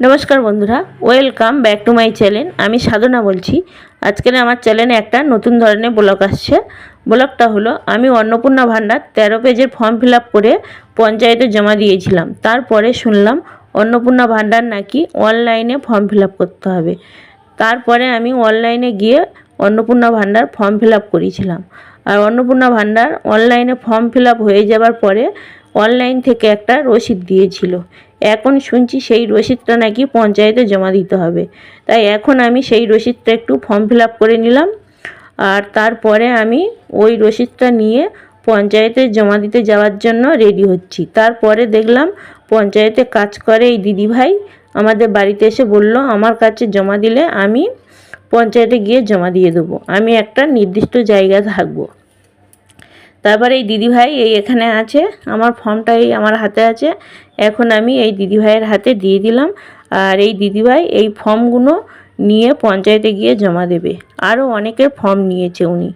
নমস্কার বন্ধুরা, welcome back to my channel. আমি সাধনা বলছি। আজকের আমার চ্যানেলে একটা নতুন ধরনের ব্লগ আসছে। ব্লগটা হলো আমি অন্নপূর্ণা ভাণ্ডার 13 পেজের ফর্ম ফিল আপ করে পঞ্চায়েতে জমা দিয়েছিলাম। তারপরে শুনলাম অন্নপূর্ণা ভাণ্ডার নাকি অনলাইনে ফর্ম ফিল আপ করতে হবে। তারপরে আমি অনলাইনে গিয়ে অন্নপূর্ণা ভাণ্ডার ফর্ম ফিল আপ করেছিলাম। আর অন্নপূর্ণা ভাণ্ডার অনলাইনে ফর্ম ফিল আপ হয়ে যাবার পরে অনলাইন থেকে একটা রসিদ দিয়েছিল। এখন শুনছি সেই রসিদটা নাকি পঞ্চায়েতে জমা দিতে হবে। তাই এখন আমি সেই রসিদটা একটু ফর্ম ফিল আপ করে নিলাম। আর তারপরে আমি ওই রসিদটা নিয়ে পঞ্চায়েতে জমা দিতে যাওয়ার জন্য রেডি হচ্ছি। তারপরে দেখলাম পঞ্চায়েতে কাজ করে এই দিদিভাই আমাদের বাড়িতে এসে বলল আমার কাছে জমা দিলে আমি পঞ্চায়েতে গিয়ে জমা দিয়ে দেবো। আমি একটা নির্দিষ্ট জায়গায় থাকবো। তারপরে এই দিদিভাই এখানে আছে, আমার ফর্মটাই আমার হাতে আছে। এখন আমি এই দিদিভাইয়ের হাতে দিয়ে দিলাম। আর এই দিদিভাই এই ফর্মগুলো নিয়ে পঞ্চায়েতে গিয়ে জমা দেবে। আরও অনেকের ফর্ম নিয়েছে উনি।